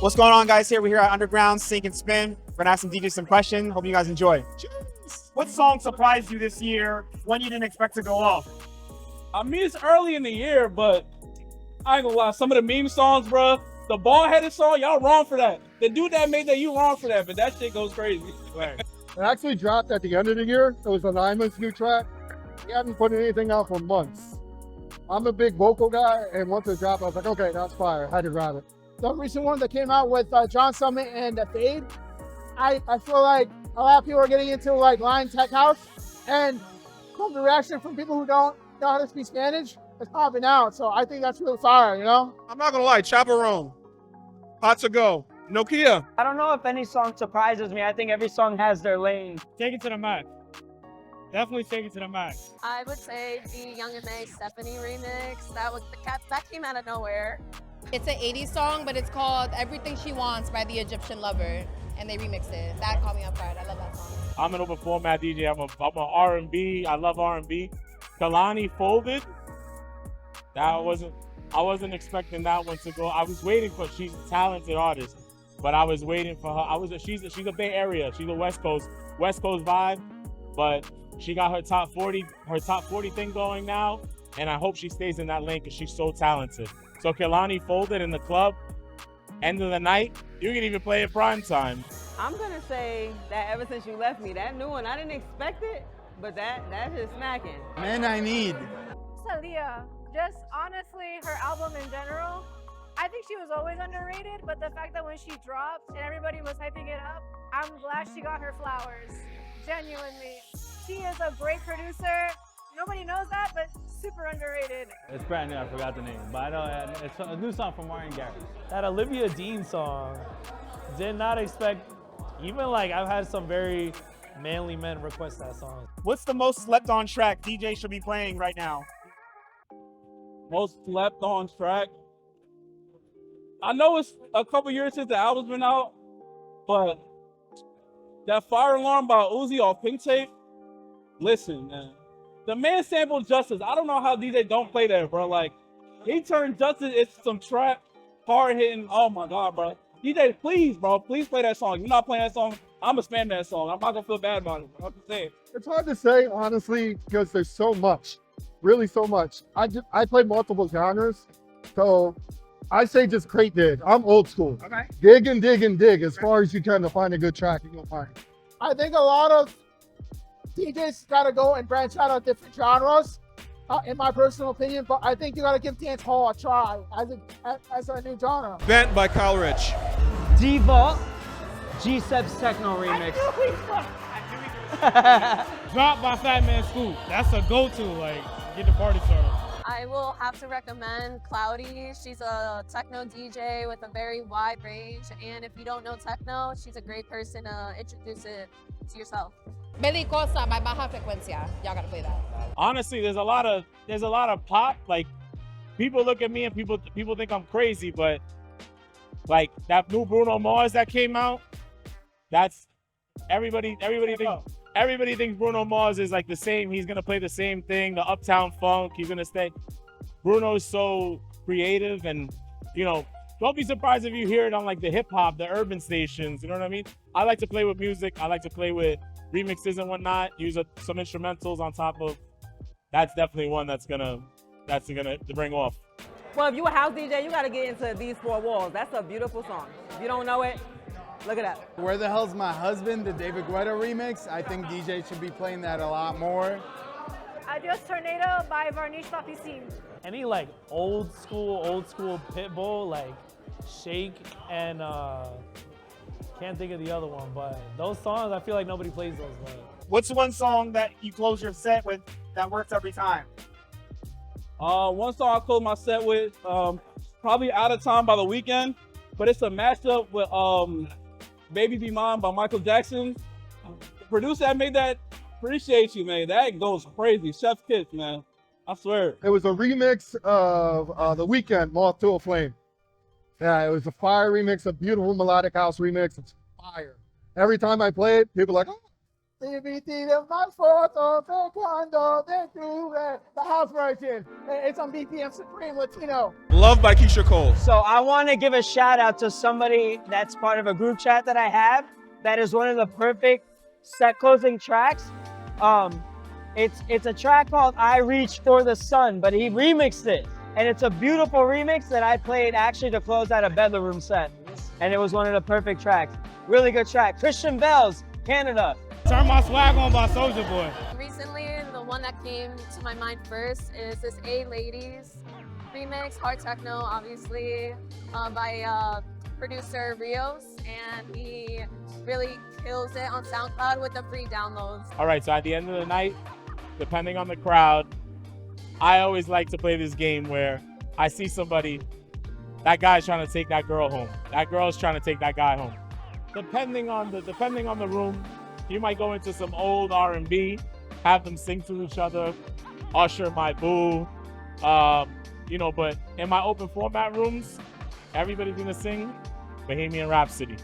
What's going on, guys? Here we're here at Underground Sink and Spin. We're gonna ask some DJs some questions. Hope you guys enjoy. What song surprised you this year? One you didn't expect to go off? I mean, it's early in the year, but I ain't gonna lie. Some of the meme songs, bro, the bald-headed song, y'all wrong for that. The dude that made that, you wrong for that, but that shit goes crazy. Right. It actually dropped at the end of the year. It was an Iman's new track. He hadn't put anything out for months. I'm a big vocal guy, and once it dropped, I was like, okay, that's fire. I had to grab it. The recent one that came out with John Summit and The Fade, I feel like a lot of people are getting into like Lion Tech House, and from the reaction from people who don't know how to speak Spanish, it's popping out. So I think that's really fire, you know? I'm not gonna lie, Chaperone, Hot to Go, Nokia. I don't know if any song surprises me. I think every song has their lane. Take it to the max. Definitely take it to the max. I would say the Young and May Stephanie remix. That came out of nowhere. It's an 80s song, but it's called Everything She Wants by the Egyptian Lover, and they remixed it. That caught me off guard. I love that song. I'm an open format DJ. I'm a R&B. I love R&B. Kalani Folded. I wasn't expecting that one to go. I was waiting for. She's a talented artist, but I was waiting for her. She's a Bay Area. She's a West Coast vibe, but she got her top 40 thing going now, and I hope she stays in that lane because she's so talented. So Kalani Folded in the club, end of the night. You can even play it prime time. I'm gonna say that Ever Since You Left Me, that new one, I didn't expect it, but that's just smacking. Man, I Need. Salia, just honestly, her album in general, I think she was always underrated, but the fact that when she dropped and everybody was hyping it up, I'm glad she got her flowers. Genuinely. She is a great producer. Nobody knows that, but super underrated. It's brand new, I forgot the name, but I know it's a new song from Martin Garrix. That Olivia Dean song, did not expect, even like I've had some very manly men request that song. What's the most slept on track DJ should be playing right now? Most slept on track. I know it's a couple years since the album's been out, but that Fire Alarm by Uzi off Pink Tape, listen, man. The man sampled Justice. I don't know how DJ don't play that, bro. Like, he turned Justice into some trap, hard hitting. Oh my God, bro. DJ, please, bro, please play that song. You're not playing that song, I'm gonna spam that song. I'm not gonna feel bad about it, bro. I'm just saying. It's hard to say, honestly, because there's so much, really so much. I play multiple genres, so I say just crate dig. I'm old school. Okay. Dig and dig and dig as far as you can to find a good track, you'll find it. I think a lot of DJs gotta go and branch out on different genres, in my personal opinion, but I think you gotta give dance hall a try as a new genre. Bent by Kyle Rich. Diva, G-Sep's Techno remix. Drop by Fat Man Scoop. That's a go-to, like, get the party started. I will have to recommend Cloudy. She's a techno DJ with a very wide range, and if you don't know techno, she's a great person to introduce it to yourself. Belicosa by Baja Frecuencia. Y'all gotta play that. Honestly, there's a lot of pop. Like, people look at me and people think I'm crazy, but like that new Bruno Mars that came out, that's everybody thinks Bruno Mars is like the same. He's gonna play the same thing, the Uptown Funk. He's gonna stay. Bruno's so creative, and you know, don't be surprised if you hear it on like the hip hop, the urban stations. You know what I mean? I like to play with music. I like to play with remixes and whatnot. Use some instrumentals on top of. That's definitely one that's gonna bring off. Well, if you a house DJ, you gotta get into These Four Walls. That's a beautiful song. If you don't know it, look it up. Where the Hell's My Husband, the David Guetta remix. I think DJs should be playing that a lot more. Adios Tornado by Varnish La Piscine. Any like old school Pitbull, like Shake and can't think of the other one, but those songs, I feel like nobody plays those. But What's one song that you close your set with that works every time? One song I close my set with, probably Out of Time by The Weeknd, but it's a mashup with Baby Be Mine by Michael Jackson. The producer that made that, appreciate you, man. That goes crazy. Chef's kiss, man. I swear. It was a remix of The Weeknd, Moth to a Flame. Yeah, it was a fire remix, a beautiful melodic house remix. It's fire. Every time I play it, people are like, oh, Dividire más fotos de cuando de tuve. The house version. It's on BPM Supreme Latino. Love by Keisha Cole. So I want to give a shout out to somebody that's part of a group chat that I have. That is one of the perfect set closing tracks. It's a track called "I Reach for the Sun," but he remixed it, and it's a beautiful remix that I played actually to close out a Bedlam Room set, and it was one of the perfect tracks. Really good track. Christian Bell's Canada. Turn My Swag On by Soulja Boy. Recently, the one that came to my mind first is this A Ladies remix, hard techno, obviously, by producer Rios, and he really kills it on SoundCloud with the free downloads. All right, so at the end of the night, depending on the crowd, I always like to play this game where I see somebody, that guy's trying to take that girl home. That girl's trying to take that guy home. Depending on the room, you might go into some old R&B, have them sing to each other, Usher, My Boo, you know, but in my open format rooms, everybody's gonna sing Bohemian Rhapsody.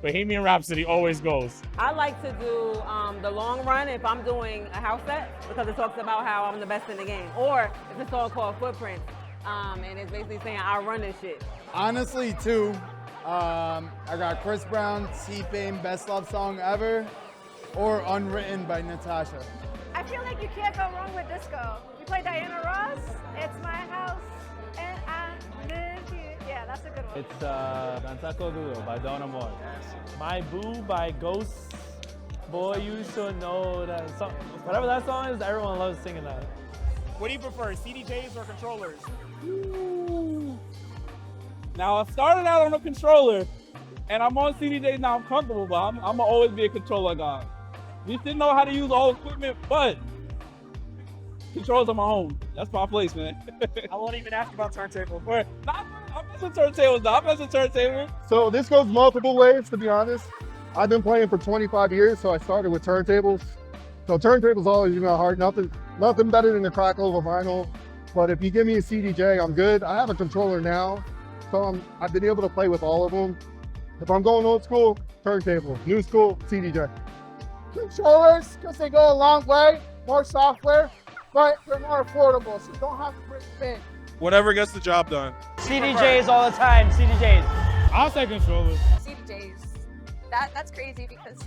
Bohemian Rhapsody always goes. I like to do the long run if I'm doing a house set because it talks about how I'm the best in the game. Or it's a song called Footprints, and it's basically saying I run this shit. Honestly, two. I got Chris Brown, T-Pain, Best Love Song Ever, or Unwritten by Natasha. I feel like you can't go wrong with disco. You play Diana Ross, It's My House, and I live here. Yeah, that's a good one. It's Danzako Duro by Don Amor. My Boo by Ghost. Boy, you should know that song. Whatever that song is, everyone loves singing that. What do you prefer, CDJs or controllers? Now, I started out on a controller, and I'm on CDJs now. I'm comfortable, but I'm gonna always be a controller guy. Just didn't know how to use all equipment, but controls on my own. That's my place, man. I won't even ask about turntables. I'm messing turntables now. I'm messing turntables. So this goes multiple ways, to be honest. I've been playing for 25 years, so I started with turntables. So turntables always been hard. Nothing better than the crackle of a vinyl. But if you give me a CDJ, I'm good. I have a controller now, so I've been able to play with all of them. If I'm going old school, turntable. New school, CDJ. Controllers, because they go a long way, more software, but they're more affordable, so you don't have to break the bank. Whatever gets the job done. CDJs all the time, CDJs. I'll say controllers. CDJs. That's crazy because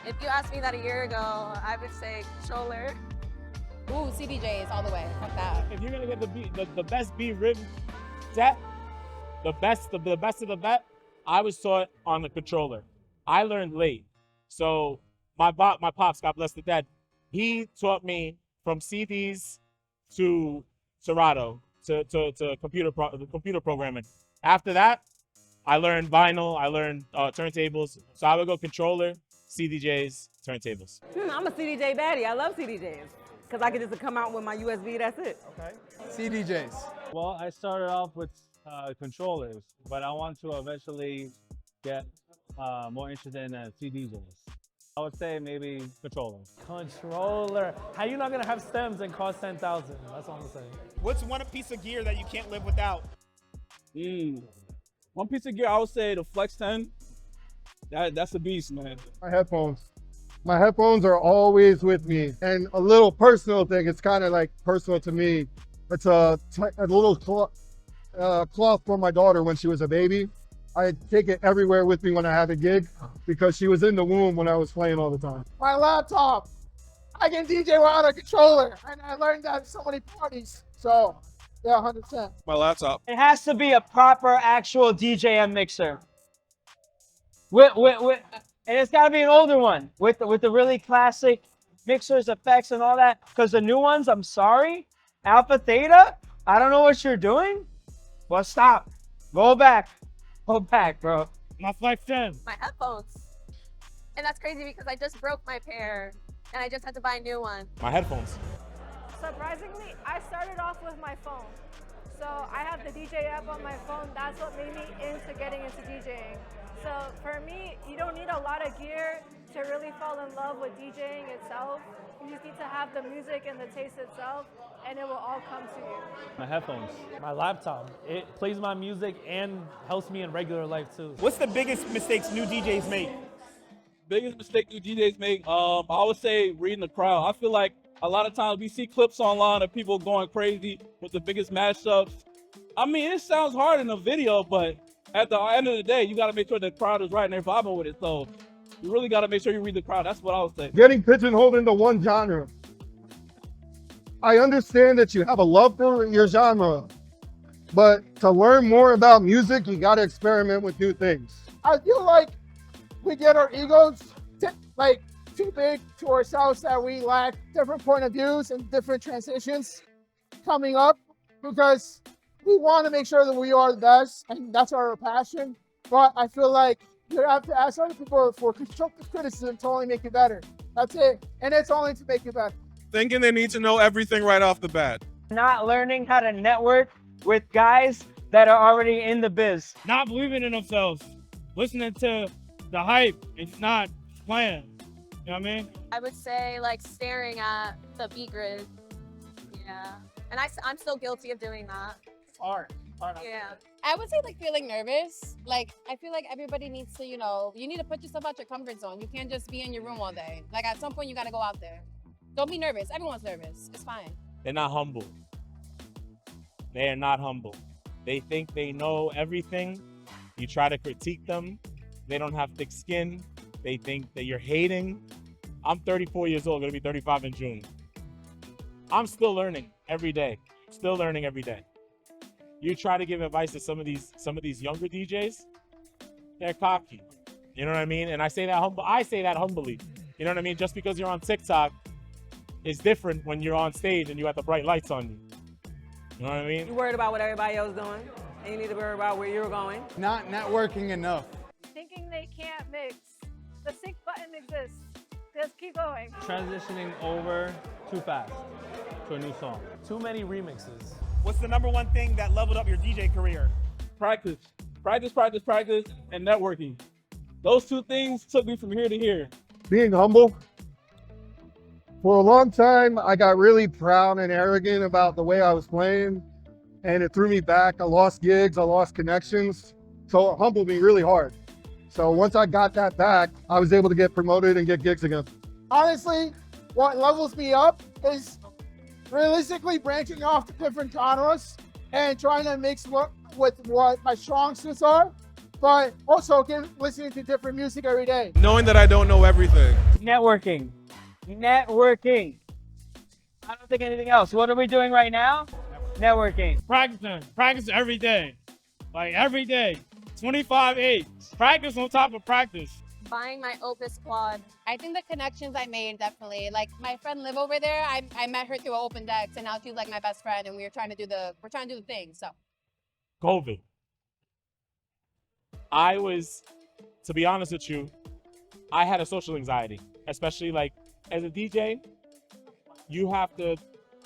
if you asked me that a year ago, I would say controller. Ooh, CDJs all the way. Fuck that. If you're gonna get the best beat written set, the best of the best, I was taught on the controller. I learned late. So my pops, God bless the dead, he taught me from CDs to Serato to computer programming. After that, I learned vinyl, I learned turntables. So I would go controller, CDJs, turntables. I'm a CDJ baddie. I love CDJs because I can just come out with my USB. That's it. Okay. CDJs. Well, I started off with controllers, but I want to eventually get more interested in CDJs. I would say maybe controller. Controller. How you not gonna have stems and cost 10,000? That's all I'm saying. What's one piece of gear that you can't live without? One piece of gear, I would say the Flex 10. That's a beast, man. My headphones. My headphones are always with me. And a little personal thing, it's kind of like personal to me. It's a little cloth for my daughter when she was a baby. I take it everywhere with me when I have a gig because she was in the womb when I was playing all the time. My laptop. I can DJ without a controller, and I learned that at so many parties. So, yeah, 100%. My laptop. It has to be a proper actual DJM mixer. And it's got to be an older one with the really classic mixers, effects, and all that. Because the new ones, I'm sorry, Alpha Theta, I don't know what you're doing. Well, stop. Go back. Go back, bro. My Flex 10. My headphones. And that's crazy because I just broke my pair and I just had to buy a new one. My headphones. Surprisingly, I started off with my phone. So I have the DJ app on my phone. That's what made me into getting into DJing. So for me, you don't need a lot of gear to really fall in love with DJing itself. You just need to have the music and the taste itself, and it will all come to you. My headphones. My laptop. It plays my music and helps me in regular life too. What's the biggest mistakes new DJs make? biggest mistake you DJs make, I would say reading the crowd. I feel like a lot of times we see clips online of people going crazy with the biggest mashups. I mean, it sounds hard in a video, but at the end of the day, you got to make sure the crowd is right and they're vibing with it. So you really got to make sure you read the crowd. That's what I would say. Getting pigeonholed into one genre. I understand that you have a love for your genre, but to learn more about music, you got to experiment with new things. I feel like we get our egos too big to ourselves that we lack different point of views and different transitions coming up because we want to make sure that we are the best and that's our passion. But I feel like you have to ask other people for constructive criticism to only make you better. That's it. And it's only to make you better. Thinking they need to know everything right off the bat. Not learning how to network with guys that are already in the biz. Not believing in themselves, listening to the hype and not playing. You know what I mean? I would say like staring at the beat grid. Yeah. And I'm still guilty of doing that. Art. Yeah. I would say like feeling nervous. Like I feel like everybody needs to, you need to put yourself out your comfort zone. You can't just be in your room all day. Like at some point you gotta go out there. Don't be nervous. Everyone's nervous. It's fine. They're not humble. They are not humble. They think they know everything. You try to critique them. They don't have thick skin. They think that you're hating. I'm 34 years old, gonna be 35 in June. I'm still learning every day. Still learning every day. You try to give advice to some of these younger DJs, they're cocky. You know what I mean? And I say that humbly. You know what I mean? Just because you're on TikTok is different when you're on stage and you have the bright lights on you. You know what I mean? You're worried about what everybody else is doing, and you need to worry about where you're going. Not networking enough. Thinking they can't mix. The sync button exists. Just keep going. Transitioning over too fast to a new song. Too many remixes. What's the number one thing that leveled up your DJ career? Practice, and networking. Those two things took me from here to here. Being humble. For a long time, I got really proud and arrogant about the way I was playing, and it threw me back. I lost gigs, I lost connections, so it humbled me really hard. So once I got that back, I was able to get promoted and get gigs again. Honestly, what levels me up is realistically branching off to different genres and trying to mix with what my strong suits are, but also listening to different music every day. Knowing that I don't know everything. Networking. I don't think anything else. What are we doing right now? Networking. Practice every day. Like every day. 25/8. Practice on top of practice. Buying my Opus Quad. I think the connections I made definitely. Like my friend live over there. I met her through an open decks and now she's like my best friend and we're trying to do the thing. So COVID. To be honest with you, I had a social anxiety, especially like as a DJ, you have to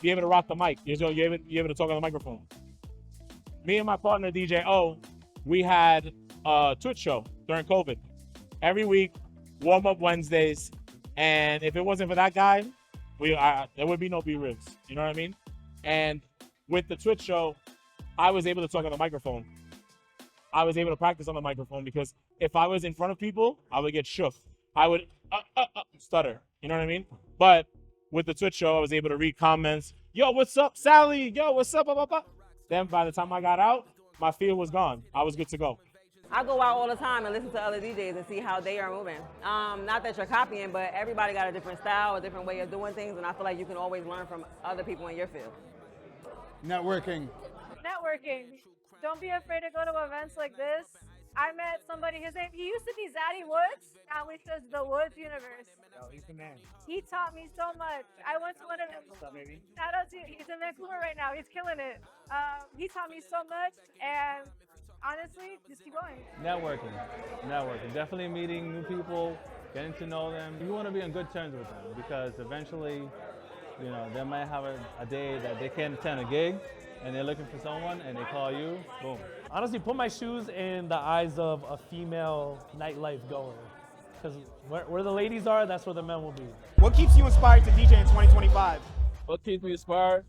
be able to rock the mic. You're able to talk on the microphone. Me and my partner, DJ O, we had a Twitch show during COVID. Every week, warm-up Wednesdays. And if it wasn't for that guy, there would be no B-Ribs. You know what I mean? And with the Twitch show, I was able to talk on the microphone. I was able to practice on the microphone because if I was in front of people, I would get shook. I would stutter. You know what I mean? But with the Twitch show, I was able to read comments. Yo, what's up, Sally? Yo, what's up? Blah, blah, blah. Then by the time I got out, my fear was gone. I was good to go. I go out all the time and listen to other DJs and see how they are moving. Not that you're copying, but everybody got a different style, a different way of doing things, and I feel like you can always learn from other people in your field. Networking. Don't be afraid to go to events like this. I met somebody, he used to be Zaddy Woods, now he's just the Woods universe. Oh, he's the man. He taught me so much. I went to one of his, What's up, baby? shout out to, he's in Vancouver right now, he's killing it. He taught me so much, and honestly, just keep going. Networking. Definitely meeting new people, getting to know them. You want to be on good terms with them because eventually, they might have a day that they can't attend a gig and they're looking for someone and they call you, boom. Honestly, put my shoes in the eyes of a female nightlife goer. Because where the ladies are, that's where the men will be. What keeps you inspired to DJ in 2025? What keeps me inspired?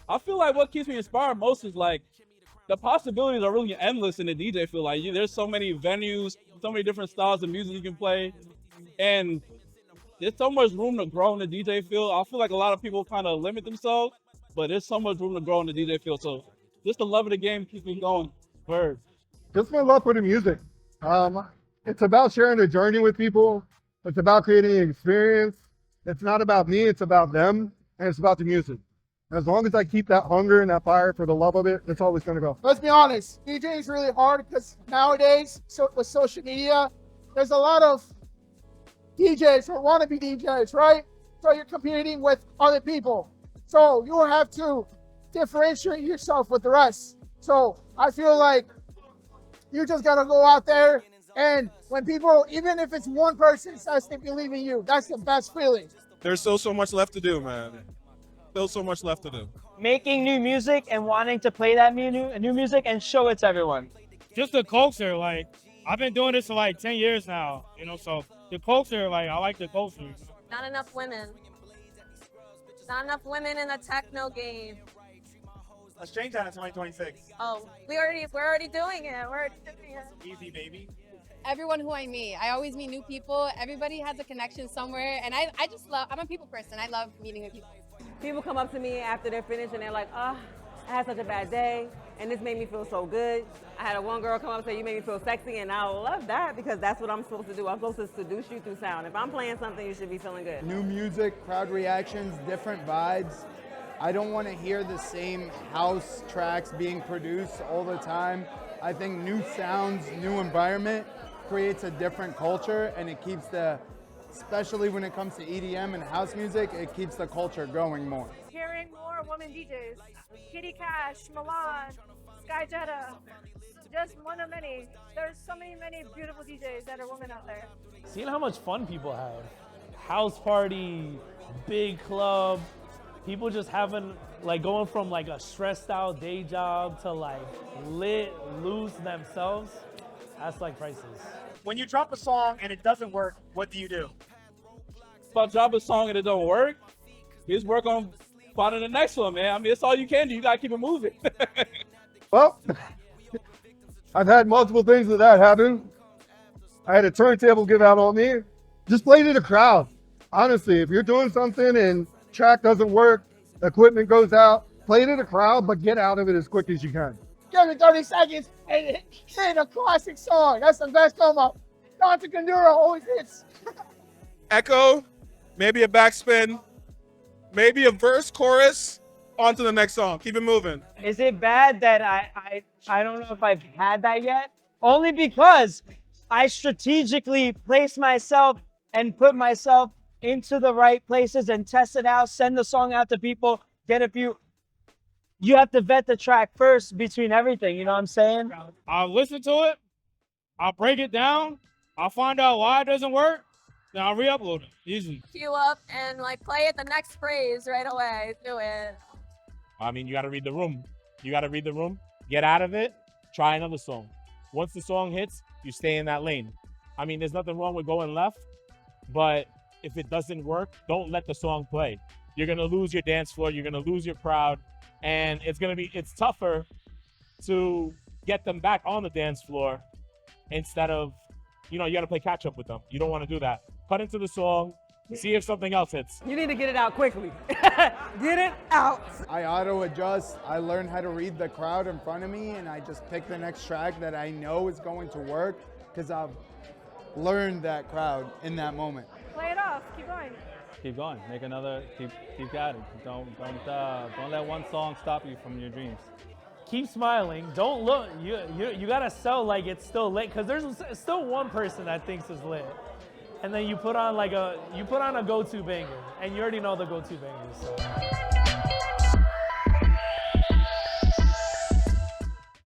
I feel like what keeps me inspired most is like the possibilities are really endless in the DJ field. Like, there's so many venues, so many different styles of music you can play, and there's so much room to grow in the DJ field. I feel like a lot of people kind of limit themselves, but there's so much room to grow in the DJ field. So just the love of the game keeps me going. Word. Just my love for the music. It's about sharing the journey with people. It's about creating an experience. It's not about me, it's about them, and it's about the music. As long as I keep that hunger and that fire for the love of it, it's always gonna go. Let's be honest, DJ is really hard because nowadays, with social media, there's a lot of DJs or wannabe DJs, right? So you're competing with other people. So you have to differentiate yourself with the rest. So I feel like you just gotta go out there, and when people, even if it's one person says they believe in you, that's the best feeling. There's still so much left to do, man. Still so much left to do. Making new music and wanting to play that new music and show it to everyone. Just the culture, like, I've been doing this for like 10 years now, so the culture, like, I like the culture. Not enough women. Not enough women in the techno game. Let's change that in 2026. Oh, we're already doing it. We're already doing it. Easy, baby. Everyone who I meet, I always meet new people. Everybody has a connection somewhere, and I just love. I'm a people person. I love meeting new people. People come up to me after they're finished and they're like, I had such a bad day and this made me feel so good. I had one girl come up and say, you made me feel sexy, and I love that because that's what I'm supposed to do. I'm supposed to seduce you through sound. If I'm playing something, you should be feeling good. New music, crowd reactions, different vibes. I don't want to hear the same house tracks being produced all the time. I think new sounds, new environment creates a different culture, and it keeps especially when it comes to EDM and house music, it keeps the culture going more. Hearing more women DJs. Kitty Cash, Milan, Sky Jetta. Just one of many. There's so many beautiful DJs that are women out there. Seeing how much fun people have. House party, big club, people just having, like, going from like a stressed out day job to like lit, loose themselves. That's like priceless. When you drop a song and it doesn't work, what do you do? If I drop a song and it don't work, just work on finding the next one, man. I mean, it's all you can do. You gotta keep it moving. Well, I've had multiple things of that happen. I had a turntable give out on me. Just play to the crowd. Honestly, if you're doing something and track doesn't work, equipment goes out, play to the crowd, but get out of it as quick as you can. Give it 30 seconds and hit a classic song. That's the best come up. Dante Condura always hits. Echo, maybe a backspin, maybe a verse, chorus, on to the next song. Keep it moving. Is it bad that I don't know if I've had that yet? Only because I strategically place myself and put myself into the right places and test it out, send the song out to people, get a few. You have to vet the track first between everything, you know what I'm saying? I'll listen to it, I'll break it down, I'll find out why it doesn't work, then I'll re-upload it, easy. Queue up and like play it the next phrase right away. Do it. I mean, you gotta read the room. You gotta read the room, get out of it, try another song. Once the song hits, you stay in that lane. I mean, there's nothing wrong with going left, but if it doesn't work, don't let the song play. You're gonna lose your dance floor, you're gonna lose your crowd, and it's tougher to get them back on the dance floor instead of, you gotta play catch up with them. You don't wanna do that. Cut into the song, see if something else hits. You need to get it out quickly. Get it out. I auto adjust. I learn how to read the crowd in front of me, and I just pick the next track that I know is going to work because I've learned that crowd in that moment. Play it off. Keep going. Keep going. Make another. Keep at it. Don't let one song stop you from your dreams. Keep smiling. Don't look. You gotta sell like it's still lit, because there's still one person that thinks it's lit, and then you put on a go-to banger, and you already know the go-to banger. So.